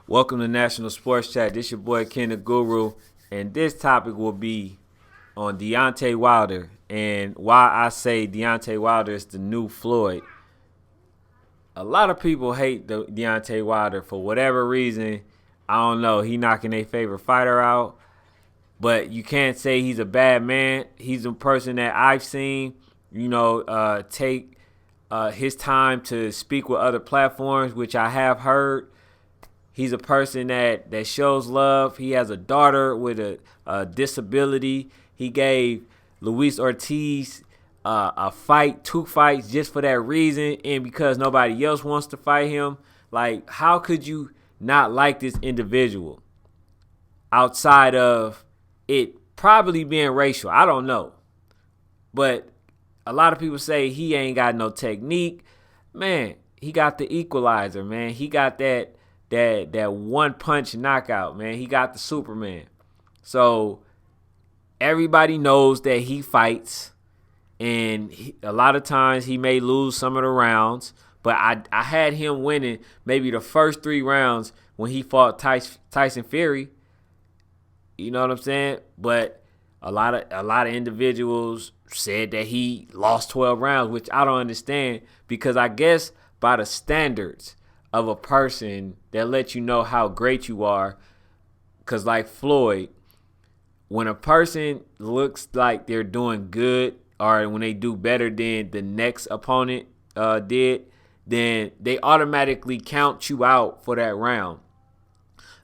Welcome to National Sports Chat. This your boy Ken the Guru, and this topic will be on Deontay Wilder and why I say Deontay Wilder is the new Floyd. A lot of people hate Deontay Wilder for whatever reason. I don't know. He knocking their favorite fighter out, but you can't say he's a bad man. He's a person that I've seen, take his time to speak with other platforms, which I have heard. He's a person that shows love. He has a daughter with a disability. He gave Luis Ortiz a fight, 2 fights, just for that reason, and because nobody else wants to fight him. Like, how could you not like this individual outside of it probably being racial? I don't know. But a lot of people say he ain't got no technique. Man, he got the equalizer, man. He got that one punch knockout, man. He got the Superman. So everybody knows that he fights, and a lot of times he may lose some of the rounds, but I had him winning maybe the first 3 rounds when he fought Tyson Fury. You know what I'm saying? But a lot of individuals said that he lost 12 rounds, which I don't understand, because I guess by the standards of a person that lets you know how great you are, because like Floyd, when a person looks like they're doing good or when they do better than the next opponent did, then they automatically count you out for that round.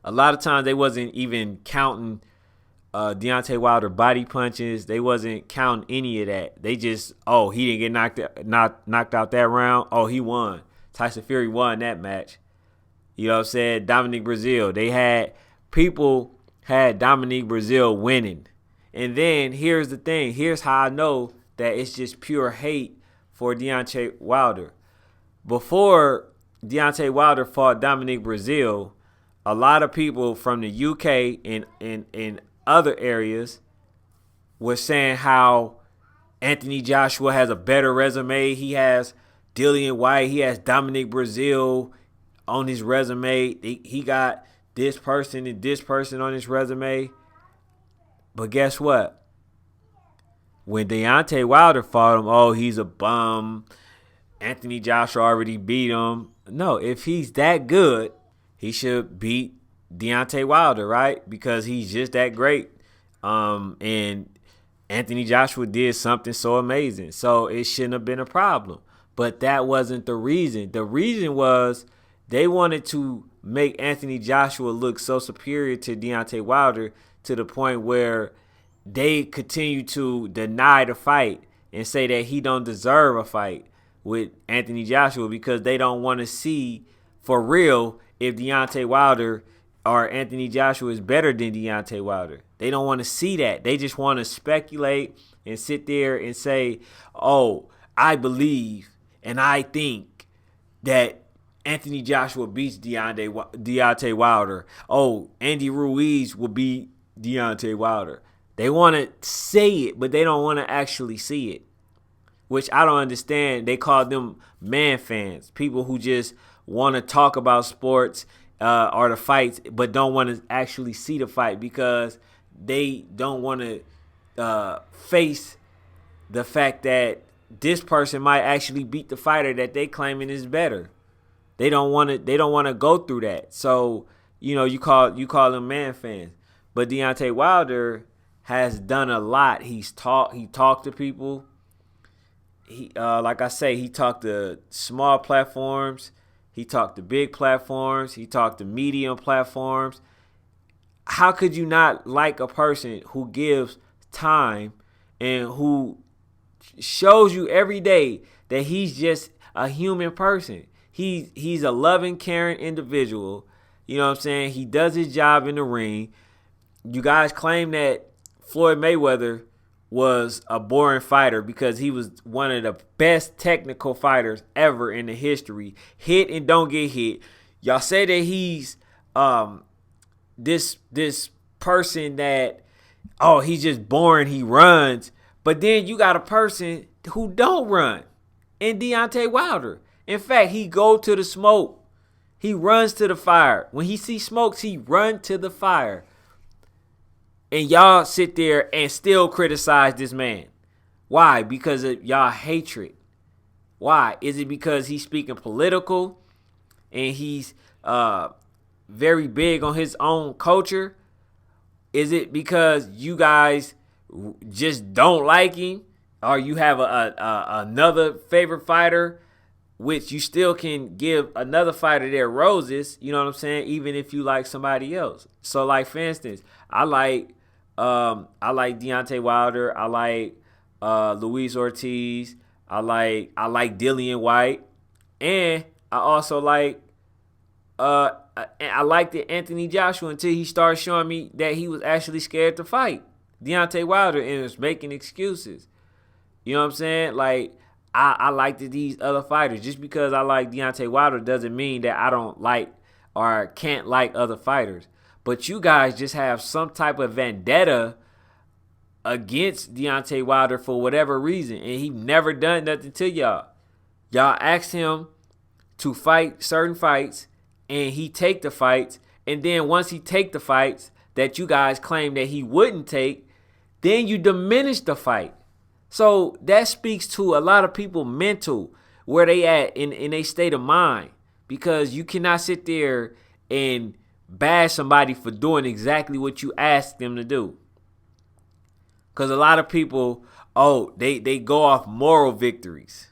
A lot of times they wasn't even counting Deontay Wilder body punches. They wasn't counting any of that. They just, he didn't get knocked out that round. Oh, he won. Tyson Fury won that match. You know what I'm saying? Dominic Breazeale. People had Dominic Breazeale winning. And then here's the thing. Here's how I know that it's just pure hate for Deontay Wilder. Before Deontay Wilder fought Dominic Breazeale, a lot of people from the UK and other areas were saying how Anthony Joshua has a better resume. He has Dillian White. He has Dominic Breazeale on his resume. He got this person and this person on his resume. But guess what? When Deontay Wilder fought him, he's a bum. Anthony Joshua already beat him. No, if he's that good, he should beat Deontay Wilder, right? Because he's just that great. And Anthony Joshua did something so amazing. So it shouldn't have been a problem. But that wasn't the reason. The reason was they wanted to make Anthony Joshua look so superior to Deontay Wilder to the point where they continue to deny the fight and say that he don't deserve a fight with Anthony Joshua because they don't want to see for real if Deontay Wilder or Anthony Joshua is better than Deontay Wilder. They don't want to see that. They just want to speculate and sit there and say, I believe and I think that Anthony Joshua beats Deontay Wilder. Andy Ruiz will beat Deontay Wilder. They want to say it, but they don't want to actually see it, which I don't understand. They call them man fans, people who just want to talk about sports or the fights, but don't want to actually see the fight because they don't want to face the fact that this person might actually beat the fighter that they claiming is better. They don't want to go through that. So, you call them man fans. But Deontay Wilder has done a lot. He talked to people. He like I say, he talked to small platforms. He talked to big platforms. He talked to medium platforms. How could you not like a person who gives time and who shows you every day that he's just a human person? He's a loving, caring individual. You know what I'm saying? He does his job in the ring. You guys claim that Floyd MayWeather was a boring fighter because he was one of the best technical fighters ever in the history. Hit and don't get hit. Y'all say that he's this person that he's just boring, he runs. But then you got a person who don't run in Deontay Wilder. In fact, he go to the smoke He runs to the fire. When he sees smokes, he run to the fire. And y'all sit there and still criticize this man. Why? Because of y'all hatred. Why? Is it because he's speaking political and he's very big on his own culture? Is it because you guys just don't like him, or you have another favorite fighter, which you still can give another fighter their roses? You know what I'm saying? Even if you like somebody else. So, like, for instance, I like Deontay Wilder. I like Luis Ortiz. I like Dillian White, and I also like I liked Anthony Joshua until he started showing me that he was actually scared to fight Deontay Wilder and was making excuses. You know what I'm saying? Like, I liked these other fighters. Just because I like Deontay Wilder doesn't mean that I don't like or can't like other fighters. But you guys just have some type of vendetta against Deontay Wilder for whatever reason, and he never done nothing to y'all. Y'all asked him to fight certain fights, and he take the fights, and then once he take the fights that you guys claim that he wouldn't take, then you diminish the fight. So that speaks to a lot of people mental, where they at in a state of mind, because you cannot sit there and bash somebody for doing exactly what you asked them to do. Because a lot of people, they go off moral victories.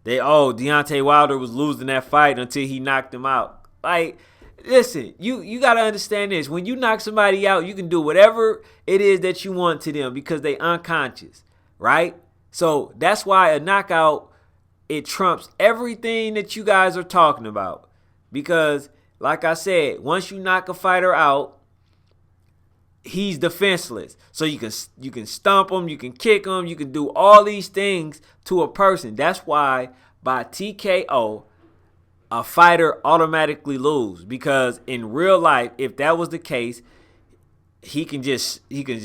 Deontay Wilder was losing that fight until he knocked him out. Like, listen, you got to understand this. When you knock somebody out, you can do whatever it is that you want to them because they unconscious, right? So that's why a knockout, it trumps everything that you guys are talking about. Because, like I said, once you knock a fighter out, he's defenseless. So you can stomp him, you can kick him, you can do all these things to a person. That's why by TKO, a fighter automatically lose. Because in real life, if that was the case, he can just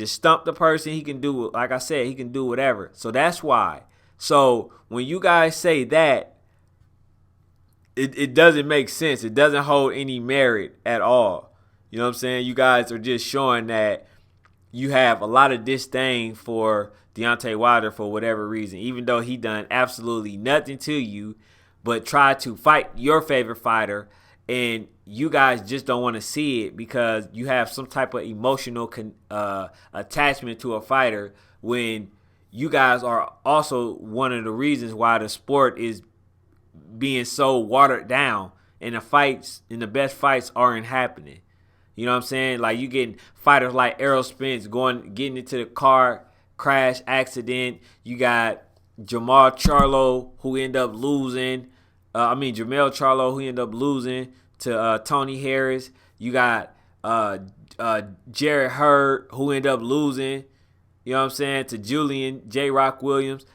stump the person. He can do, like I said, he can do whatever. So that's why. So when you guys say that, it doesn't make sense. It doesn't hold any merit at all. You know what I'm saying? You guys are just showing that you have a lot of disdain for Deontay Wilder for whatever reason, even though he done absolutely nothing to you but tried to fight your favorite fighter, and you guys just don't want to see it because you have some type of emotional attachment to a fighter, when you guys are also one of the reasons why the sport is being so watered down and the best fights aren't happening. You know what I'm saying? Like, you getting fighters like Errol Spence getting into the car crash accident. You got Jamel Charlo who ended up losing to Tony Harris. You got Jarrett Hurd who ended up losing, you know what I'm saying, to Julian J. Rock Williams.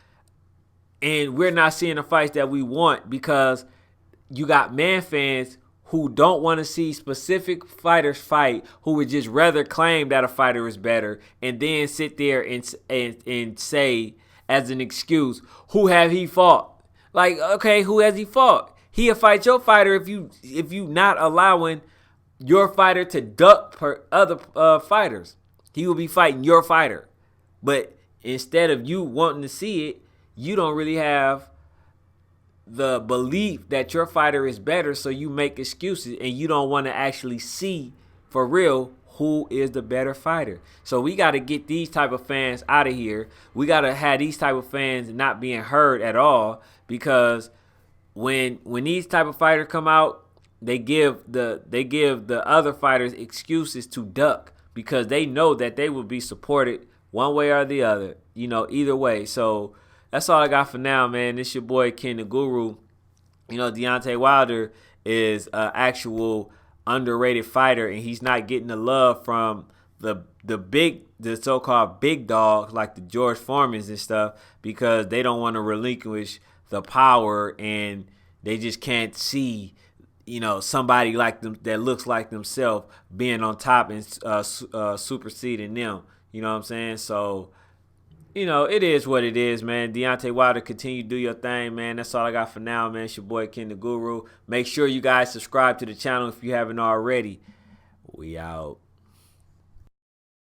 And we're not seeing the fights that we want because you got man fans who don't want to see specific fighters fight, who would just rather claim that a fighter is better and then sit there and say as an excuse, who have he fought? Like, okay, who has he fought? He'll fight your fighter if you not allowing your fighter to duck other fighters. He will be fighting your fighter. But instead of you wanting to see it, you don't really have the belief that your fighter is better, so you make excuses and you don't want to actually see for real who is the better fighter. So we got to get these type of fans out of here. We got to have these type of fans not being heard at all, because when these type of fighters come out, they give the other fighters excuses to duck because they know that they will be supported one way or the other, either way. So that's all I got for now, man. This your boy Ken the Guru. Deontay Wilder is an actual underrated fighter, and he's not getting the love from the so-called big dogs like the George Foremans and stuff, because they don't want to relinquish the power, and they just can't see, somebody like them that looks like themselves being on top and superseding them. You know what I'm saying? So it is what it is, man. Deontay Wilder, continue to do your thing, man. That's all I got for now, man. It's your boy Ken the Guru. Make sure you guys subscribe to the channel if you haven't already. We out.